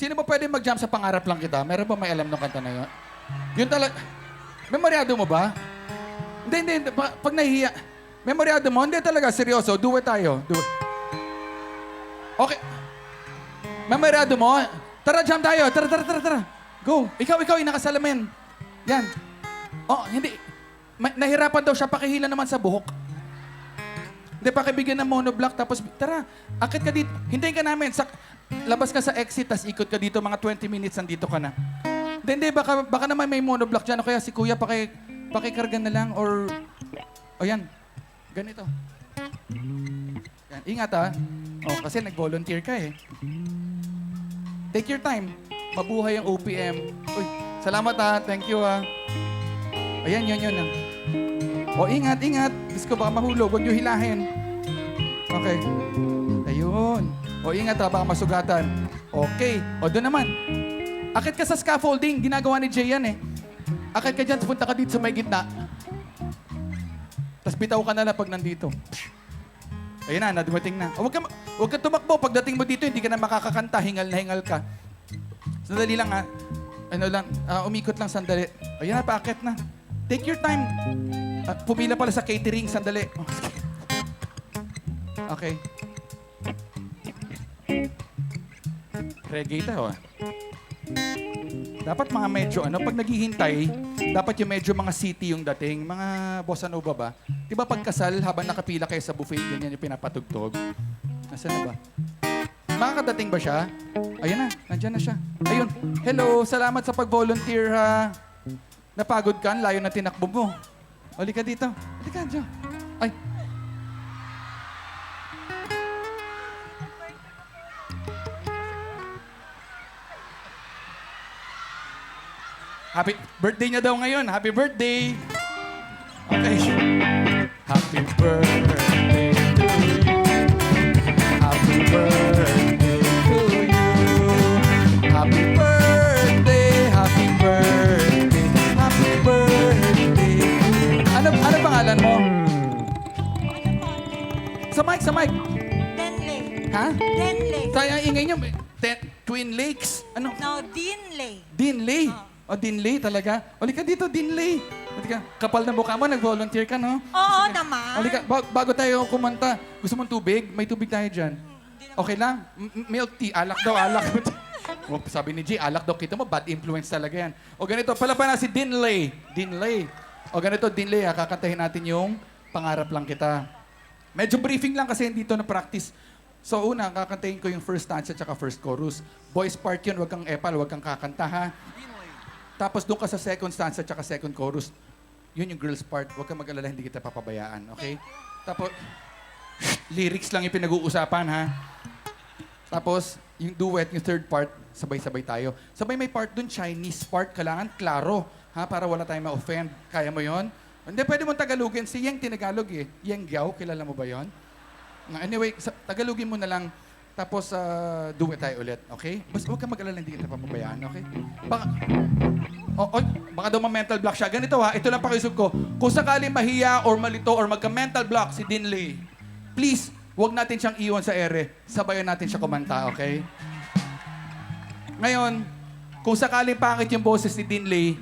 Sino ba pwede mag-jump sa pangarap lang kita? Meron ba may alam ng kanta na yun? Yun talaga... Memoryado mo ba? Hindi. Pag nahihiya... Memoryado mo? Hindi talaga, seryoso. Do it tayo. Do it. Okay. Memoryado mo? Tara, jump tayo. Tara. Go. Ikaw, yung nakasalamin. Yan. Oh, hindi. Nahirapan daw siya, pakihila naman sa buhok. Hindi, pakibigyan ng monoblock, tapos, tara, akit ka dito. Hintayin ka namin. Labas ka sa exit, tas ikot ka dito, mga 20 minutes, nandito ka na. Hindi, baka naman may monoblock dyan, o kaya si kuya, pakikarga na lang, or, o yan, ganito. Yan. Ingat ha. O, kasi nag-volunteer ka eh. Take your time. Mabuhay ang OPM. Uy, salamat ha. Thank you ha. Ayan, yun. O, ingat. Diyos ko, baka mahulog. Huwag niyo hilahin. Okay. Ayun. O, ingat ha. Baka masugatan. Okay. O, doon naman. Akit ka sa scaffolding. Ginagawa ni Jay yan eh. Akit ka dyan. Punta ka dito sa may gitna. Tapos bitaw ka na lang pag nandito. Ayun na, dumating na. O, huwag ka tumakbo. Pagdating mo dito, hindi ka na makakakanta. Hingal na hingal ka. Sandali lang ha. Umikot lang sandali. Ayun na, paakit na. Take your time. Pumila pala sa catering, sandali. Okay. Reggae tayo ah. Dapat mga medyo, pag naghihintay, dapat yung medyo mga city yung dating. Mga bossa nova ba? Di ba pagkasal, habang nakapila kayo sa buffet, ganyan yung pinapatugtog? Nasaan na ba? Makakadating ba siya? Ayun na, nandyan na siya. Ayun, hello, salamat sa pag-volunteer ha. Napagod ka, layo na tinakbo mo. Halika dito. Halika, dyan. Ay. Happy birthday niya daw ngayon. Happy birthday. Okay. Happy birthday to you. Happy birthday to you. Happy birthday. Happy birthday. Happy birthday. Ano pangalan mo? Sa mic. Denley. Ha? Denley. Sayang ingay niyo. Twin Lakes. Ano? No, Dinley. Dinley. O, Dinley talaga. Halika dito, Dinley. Halika. Kapal na mukha mo, nag-volunteer ka, no? Oo naman. Halika, bago tayo kumanta, gusto mong tubig? May tubig tayo dyan. Okay lang? Milk tea. Alak daw, alak. O, sabi ni G, alak daw. Kita mo, bad influence talaga yan. O ganito, palaban na si Dinley. O ganito, Dinley, kakantahin natin yung Pangarap Lang Kita. Medyo briefing lang kasi hindi to na practice. So una, kakantahin ko yung first stanza at first chorus. Boys part yun, wag kang epal, wag kang kakanta ha. Tapos doon ka sa second stanza at second chorus. Yun yung girls part. Huwag kang mag-alala, hindi kita papabayaan. Okay? Tapos, lyrics lang yung pinag-uusapan, ha? Tapos, yung duet, yung third part, sabay-sabay tayo. Sabay may part doon, Chinese part. Kailangan klaro, ha? Para wala tayong ma-offend. Kaya mo yon? Hindi, pwede mong Tagalogin. Si Yang Tinagalog eh. Yang Giao, kilala mo ba yon? Anyway, Tagalogin mo na lang. Tapos, duet tayo ulit, okay? Basta huwag kang mag-alala, hindi kita papabayaan, okay? Baka daw ma-mental block siya. Ganito ha, ito lang pakiusap ko. Kung sakaling mahiya or malito or magka-mental block si Dinley, please, huwag natin siyang iwan sa ere. Sabayan natin siya kumanta, okay? Ngayon, kung sakaling pangit yung boses ni Dinley,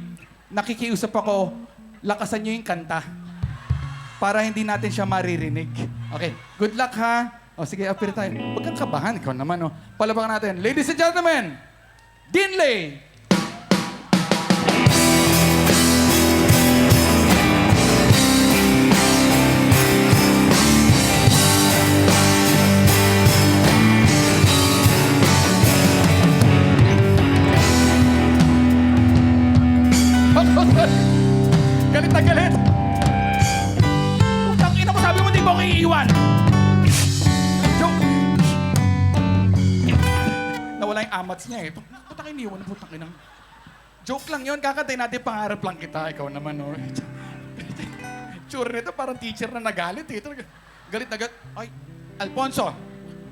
nakikiusap ako, lakasan niyo yung kanta para hindi natin siya maririnig. Okay, good luck ha. O sige, appear tayo. Huwag kang kabahan, ikaw naman, oh. Palabakan natin. Ladies and gentlemen, Dinley! Galit na galit! Putang ina mo, sabi mo di mo ako iiwan! Joke! Nawala yung amats niya eh. Putang iniwan, putang inang. Joke lang yun, kakantay natin Pangarap Lang Kita. Ikaw naman, no? Tsura nito, parang teacher na nagalit eh. Galit na galit. Ay, Alfonso,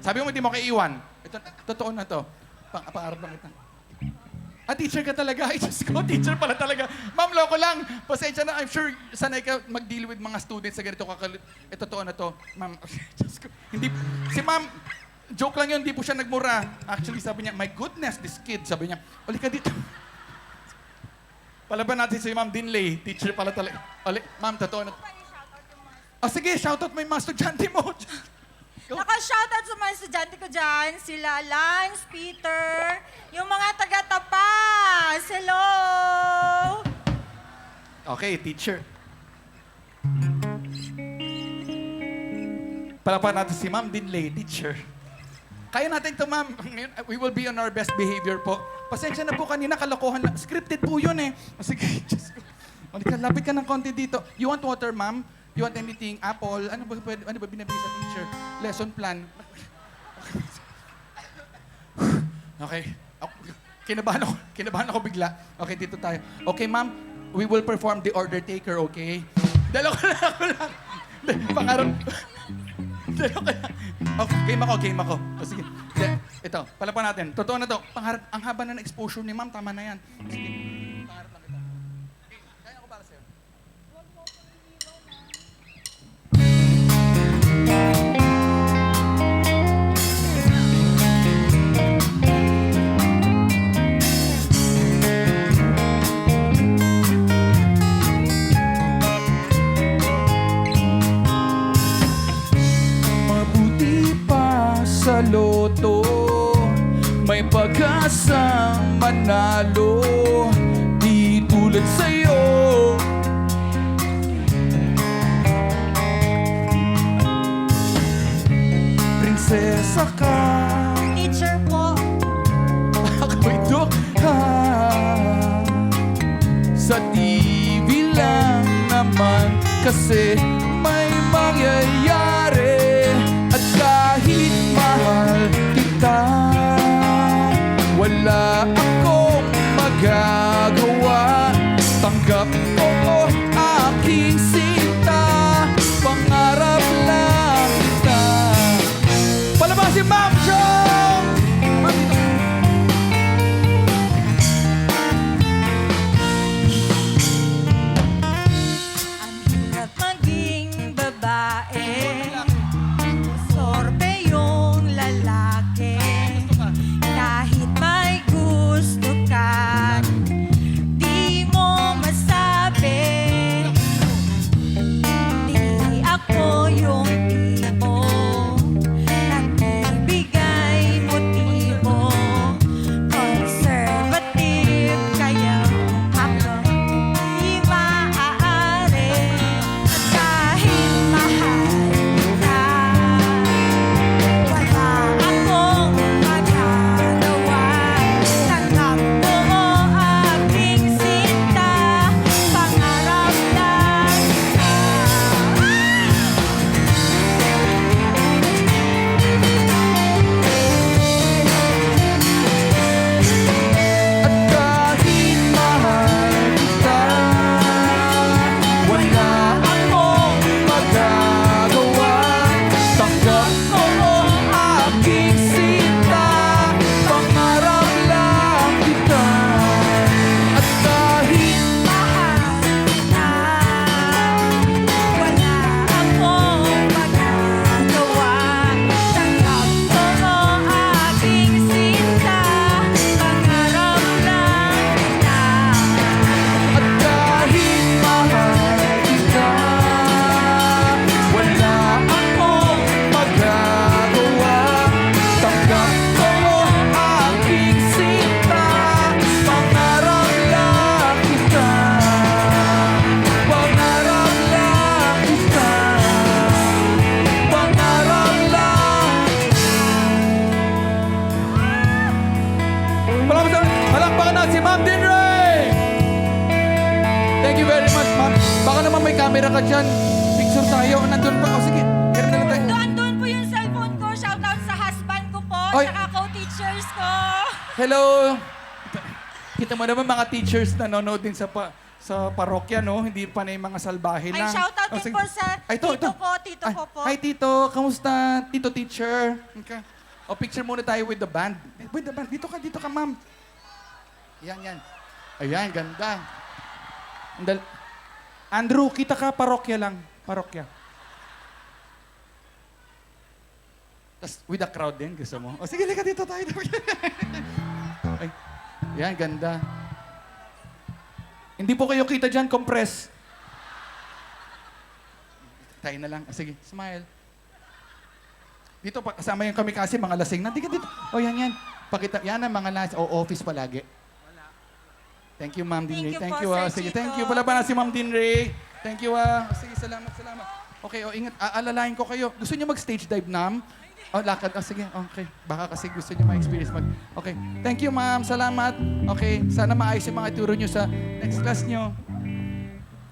sabi mo di mo ako iiwan. Ito, totoo na to. Pangarap Lang Kita. Teacher ka talaga. Ay, Diyos ko, teacher pala talaga. Ma'am, loko lang. Pasensya na. I'm sure sanay ka mag-deal with mga students sa ganito kakalit. Totoo na to. Ma'am, Diyos ko. Hindi, si ma'am, Joke lang yun, hindi po siya nagmura. Actually, sabi niya, my goodness, this kid. Sabi niya, uli ka dito. Palaban natin si Ma'am Dinley. Teacher pala talaga. Uli, Ma'am, totoo na. Oh, sige, shoutout mo yung mga estudyante mo. Go. Naka-shoutout sa mga estudyante ko dyan. Sila Lance, Peter, yung mga taga-Tapas. Hello! Okay, teacher. Palaban natin si Ma'am Dinley, teacher. Kaya natin ito, ma'am. Ngayon, we will be on our best behavior po. Pasensya na po kanina, kalokohan lang. Scripted po yun eh. O, sige, Diyos ko. Halika, lapit ka ng konti dito. You want water, ma'am? You want anything? Apple? Ano ba binabigay sa teacher? Lesson plan? Okay. Kinabahan ako bigla. Okay, dito tayo. Okay, ma'am. We will perform the order taker, okay? Dalawa lang. Pangarap. Okay, game ako. O, sige. Ito, palapan natin. Totoo na to. Pangarap, ang haba na ng exposure ni ma'am, tama na yan. Sige, pangarap lang kita. Okay, kaya ako para sa'yo. Mabuti pa sa loto, may pag-asang manalo, di tulad sa'yo. Prinsesa ka, Teacher po. ako'y dukha. Sa TV lang naman kasi may mangyayari. At kahit mahal kita, wala akong magagawa. Tanggap ko aking sinta, pangarap lang kita. Palabas si Ma'am Chong! Ma'am, dito. Ang hirap maging babae. Sorbe yung lalaki. Kahit may gusto ka, di mo masabi. Di ako yung tipo nagbibigay motibo. Conservative kaya ako di maaari. At kahit mahal kita, wala akong magagawa. Tanggap ko aking sinta, pangarap lang kita. At kahit mahal kita, wala akong magagawa. Tanggap ko aking sinta, pangarap lang kita. At kahit Mahal kita, wala akong magagawa. Tanggap ko aking sinta, pangarap lang kita. At kahit mahal kita, wala akong magagawa. Tanggap ko aking sinta, pangarap lang kita. Pangarap lang kita. Pangarap lang. Palakpakan na si Ma'am Dinray! Thank you very much, ma'am. Baka naman may camera ka dyan. Picture tayo. Nandun pa. O sige, meron na lang tayo. Andun po yung cellphone ko. Shoutout sa husband ko po, Oy. saka co-teachers ko. Hello! Kita mo naman mga teachers na nanonood din sa parokya, no? Hindi pa na yung mga salbahe Ay, lang. shoutout O, din sige. po sa Ay, tito ko, tito Ay, ko po. Hi, Tito. Kamusta? Tito teacher. Okay. O, picture muna tayo with the band. With the band. Dito ka, ma'am. Yan. Ayan, ganda. Andrew, kita ka, parokya lang. Parokya. Tas with the crowd din, gusto mo? O sige, lika dito tayo. Ay, yan, ganda. Hindi po kayo kita dyan, compress. Tayo na lang. O, sige, smile. Dito, kasama yung kami kasi, mga lasing. Nandito ka dito. O, yan. Pakita, yan ang mga lasing. O, office palagi. Thank you, Ma'am Dinray. Thank Thank you you, po, Sir Sige, Chito. thank you. Pala ba na si Ma'am Dinray? Thank you, Sige, salamat. Okay, ingat. Aalalahin ko kayo. Gusto niyo mag-stage dive, Ma'am? Lakad. Sige, okay. Baka kasi gusto niyo ma-experience Okay. Thank you, Ma'am. Salamat. Okay. Sana maayos yung mga turo niyo sa next class niyo.